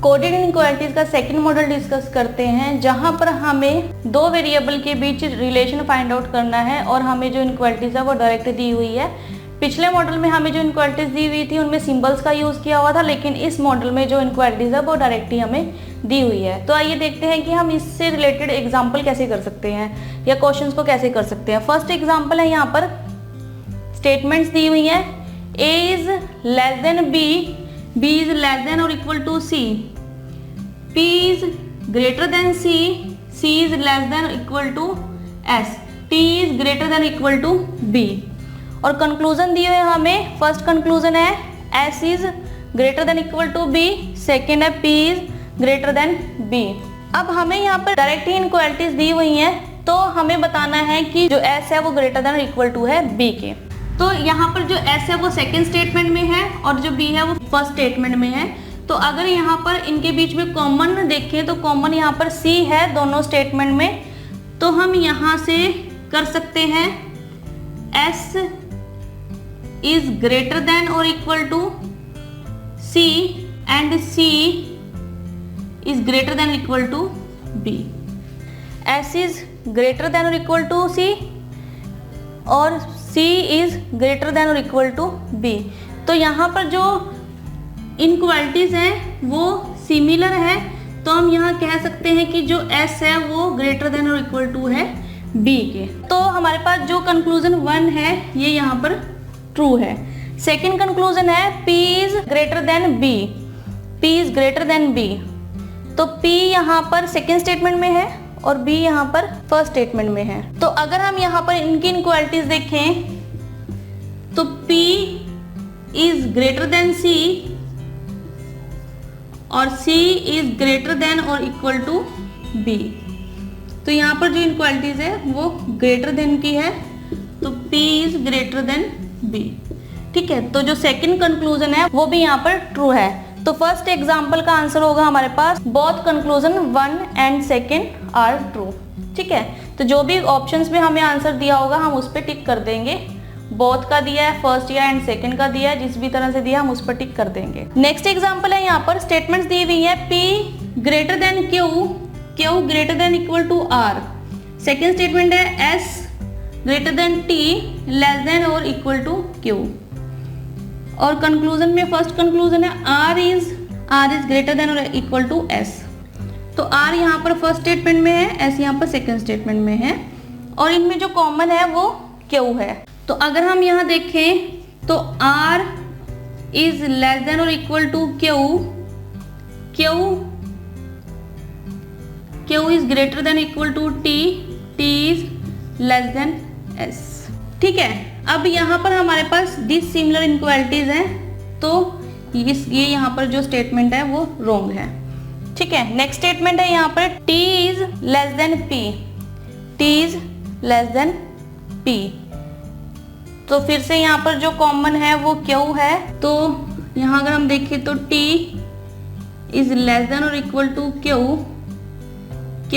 Coded inequalities का second model discuss करते हैं, जहां पर हमें दो वेरिएबल के बीच रिलेशन फाइंड आउट करना है और हमें जो इनइक्वालिटीज है वो डायरेक्ट दी हुई है। पिछले मॉडल में हमें जो इनइक्वालिटीज दी हुई थी उनमें सिंबल्स का यूज किया हुआ था, लेकिन इस मॉडल में जो इनइक्वालिटीज है वो डायरेक्ट ही हमें दी हुई है। तो आइए देखते हैं कि हम इससे रिलेटेड एग्जाम्पल कैसे कर सकते हैं या क्वेश्चन को कैसे कर सकते हैं। फर्स्ट एग्जाम्पल है, यहाँ पर स्टेटमेंट्स दी हुई है, a is less than b, b is less than और equal to c, p is greater than c, c is less than equal to s, t is greater than equal to b। और conclusion दिए हुए हमें, first conclusion है s is greater than equal to b, second है p is greater than b। अब हमें यहाँ पर डायरेक्ट ही इनइक्वालिटीज दी हुई हैं, तो हमें बताना है कि जो s है वो ग्रेटर देन इक्वल टू है b के। तो यहाँ पर जो s है वो सेकेंड स्टेटमेंट में है और जो b है वो फर्स्ट स्टेटमेंट में है। तो अगर यहाँ पर इनके बीच में कॉमन देखें तो कॉमन यहाँ पर c है दोनों स्टेटमेंट में, तो हम यहाँ से कर सकते हैं s इज ग्रेटर देन और equal to c and c is greater than equal to b। s is greater than और इक्वल टू c और c इज ग्रेटर देन और इक्वल टू b। तो यहाँ पर जो इनइक्वालिटीज हैं वो सिमिलर है, तो हम यहाँ कह सकते हैं कि जो s है वो ग्रेटर देन और इक्वल टू है b के। तो हमारे पास जो कंक्लूजन 1 है ये यहाँ पर ट्रू है। सेकेंड कंक्लूजन है p is greater than b, p is greater than b। तो p यहाँ पर सेकेंड स्टेटमेंट में है और b यहाँ पर फर्स्ट स्टेटमेंट में है। तो अगर हम यहाँ पर इनकी इनइक्वालिटीज देखें तो p is greater than c और c इज ग्रेटर देन और इक्वल टू b। तो यहाँ पर जो इनइक्वालिटीज है वो ग्रेटर देन की है, तो p is greater than b। ठीक है, तो जो सेकंड कंक्लूजन है वो भी यहाँ पर ट्रू है। तो फर्स्ट एग्जाम्पल का आंसर होगा हमारे पास both conclusion 1 and second are true. ठीक है, तो जो भी ऑप्शंस में हमें आंसर दिया होगा हम उस पर टिक कर देंगे। बोथ का दिया है, फर्स्ट या एंड सेकंड का दिया है, जिस भी तरह से दिया हम उस पर टिक कर देंगे। नेक्स्ट एग्जांपल है, यहाँ पर स्टेटमेंट्स दी हुई है p greater than q, q greater than equal to r। Second statement है s greater than t less than और इक्वल टू q। और कंक्लूजन में फर्स्ट कंक्लूजन है r इज ग्रेटर देन और इक्वल टू s। तो r यहाँ पर first statement में है, s यहाँ पर सेकेंड स्टेटमेंट में है और इनमें जो कॉमन है वो q है। तो अगर हम यहाँ देखें तो r इज लेस देन और equal to q, q is greater than equal to t, t is less than s। ठीक है, अब यहाँ पर हमारे पास डिसिमिलर इनइक्वालिटीज हैं, तो ये यहाँ पर जो स्टेटमेंट है वो रॉन्ग है। ठीक है, नेक्स्ट स्टेटमेंट है यहाँ पर t is less than p, t is less than p। तो फिर से यहाँ पर जो कॉमन है वो q है, तो यहाँ अगर हम देखें तो t इज लेस देन और equal to q, q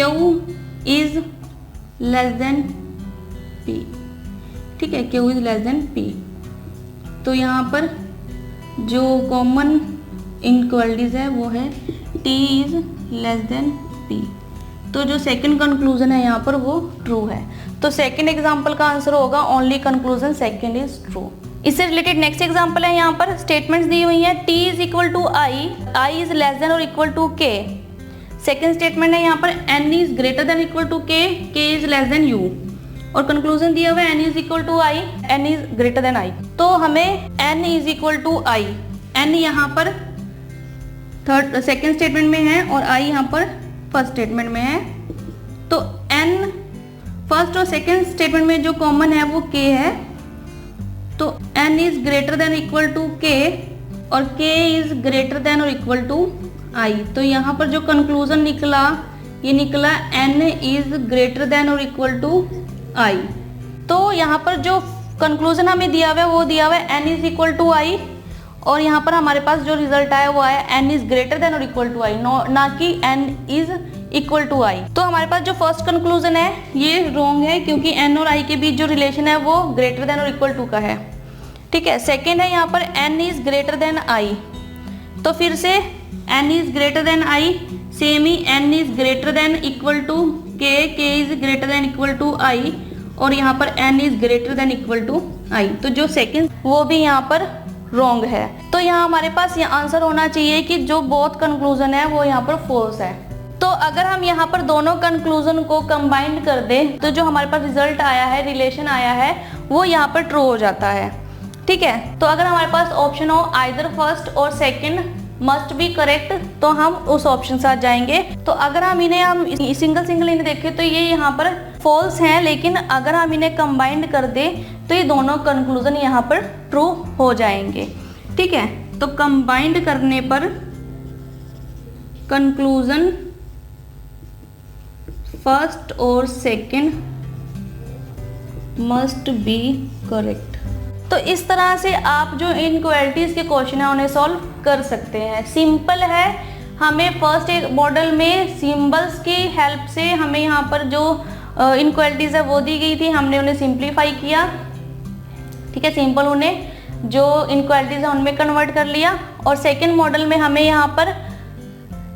is less than p। ठीक है, q is less than p। तो यहाँ पर जो कॉमन इनइक्वालिटीज है वो है t is less than p। तो जो सेकंड कंक्लूजन है यहाँ पर वो ट्रू है। तो सेकंड एग्जांपल का आंसर होगा only conclusion second is true. इससे रिलेटेड नेक्स्ट एग्जांपल है, यहाँ पर स्टेटमेंट्स दी हुई है t is equal to i is less than और equal to k। Second statement है यहाँ पर n is greater than equal to k, k is less than u। और कंक्लूजन दिया हुआ है n is equal to i, n is greater than i। तो हमें n is equal to i, n यहाँ पर थर्ड सेकेंड स्टेटमेंट में है और i यहाँ पर फर्स्ट स्टेटमेंट में है। तो n फर्स्ट और सेकेंड स्टेटमेंट में जो कॉमन है वो k है, तो n is greater than equal to k और k इज ग्रेटर देन और इक्वल टू i। तो यहाँ पर जो कंक्लूजन निकला ये निकला n इज ग्रेटर देन और इक्वल टू i। तो यहाँ पर जो कंक्लूजन हमें दिया हुआ है वो दिया हुआ है n is equal to i और यहाँ पर हमारे पास जो रिजल्ट आया वो आया n इज ग्रेटर देन और इक्वल टू i, ना कि n is equal to i। तो हमारे पास जो फर्स्ट कंक्लूजन है ये रॉन्ग है, क्योंकि n और i के बीच जो रिलेशन है वो ग्रेटर देन और इक्वल टू का है। ठीक है, सेकेंड है यहाँ पर n is greater than i। तो फिर से n is greater than i, same ही n is greater than equal to k, k is greater than equal to i, और यहाँ पर n is greater than equal to i। तो जो second वो भी यहाँ पर रॉन्ग है। तो यहाँ हमारे पास ये आंसर होना चाहिए कि जो बोथ कंक्लूजन है वो यहाँ पर फॉल्स है। तो अगर हम यहाँ पर दोनों कंक्लूजन को कंबाइंड कर दें तो जो हमारे पास रिजल्ट आया है, रिलेशन आया है, वो यहाँ पर ट्रू हो जाता है। ठीक है, तो अगर हमारे पास ऑप्शन हो आइदर फर्स्ट और सेकंड मस्ट बी करेक्ट, तो हम उस ऑप्शन साथ जाएंगे। तो अगर हम सिंगल इन्हें देखें तो ये यहाँ पर फॉल्स हैं, लेकिन अगर हम इन्हें कंबाइंड कर दें तो ये दोनों कंक्लूजन यहाँ पर ट्रू हो जाएंगे। ठीक है, तो कंबाइंड करने पर कंक्लूजन फर्स्ट और सेकंड मस्ट बी करेक्ट। तो इस तरह से आप जो इनइक्वालिटीज के क्वेश्चन है उन्हें सॉल्व कर सकते हैं। सिंपल है, हमें फर्स्ट एक मॉडल में सिंबल्स की हेल्प से हमें यहाँ पर जो इनइक्वालिटीज है वो दी गई थी, हमने उन्हें सिंप्लीफाई किया। ठीक है, सिंपल उन्हें जो इनइक्वालिटीज है उनमें कन्वर्ट कर लिया। और सेकेंड मॉडल में हमें यहाँ पर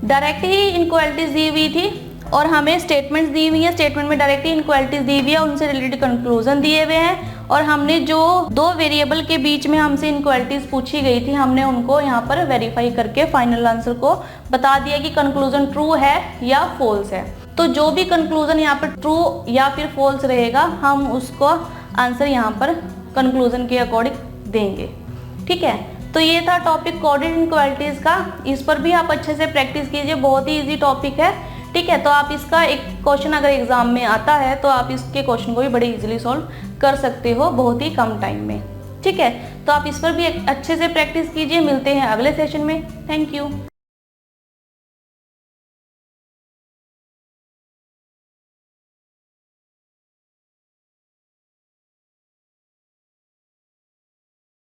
डायरेक्ट ही इनइक्वालिटीज दी हुई थी और हमें स्टेटमेंट्स दी हुई है, स्टेटमेंट में डायरेक्ट ही इनइक्वालिटीज दी हुई है, उनसे रिलेटेड कंक्लूजन दिए हुए हैं। और हमने जो दो वेरिएबल के बीच में हमसे इनइक्वालिटीज पूछी गई थी, हमने उनको यहाँ पर वेरीफाई करके फाइनल आंसर को बता दिया कि कंक्लूजन ट्रू है या फॉल्स है। तो जो भी कंक्लूजन यहाँ पर ट्रू या फिर फॉल्स रहेगा, हम उसको आंसर यहाँ पर कंक्लूजन के अकॉर्डिंग देंगे। ठीक है, तो ये था टॉपिक कोडेड इनइक्वालिटीज का। इस पर भी आप अच्छे से प्रैक्टिस कीजिए, बहुत ही इजी टॉपिक है। ठीक है, तो आप इसका एक क्वेश्चन अगर एग्जाम में आता है तो आप इसके क्वेश्चन को भी बड़े इजीली सॉल्व कर सकते हो बहुत ही कम टाइम में। ठीक है, तो आप इस पर भी अच्छे से प्रैक्टिस कीजिए। मिलते हैं अगले सेशन में। Thank you.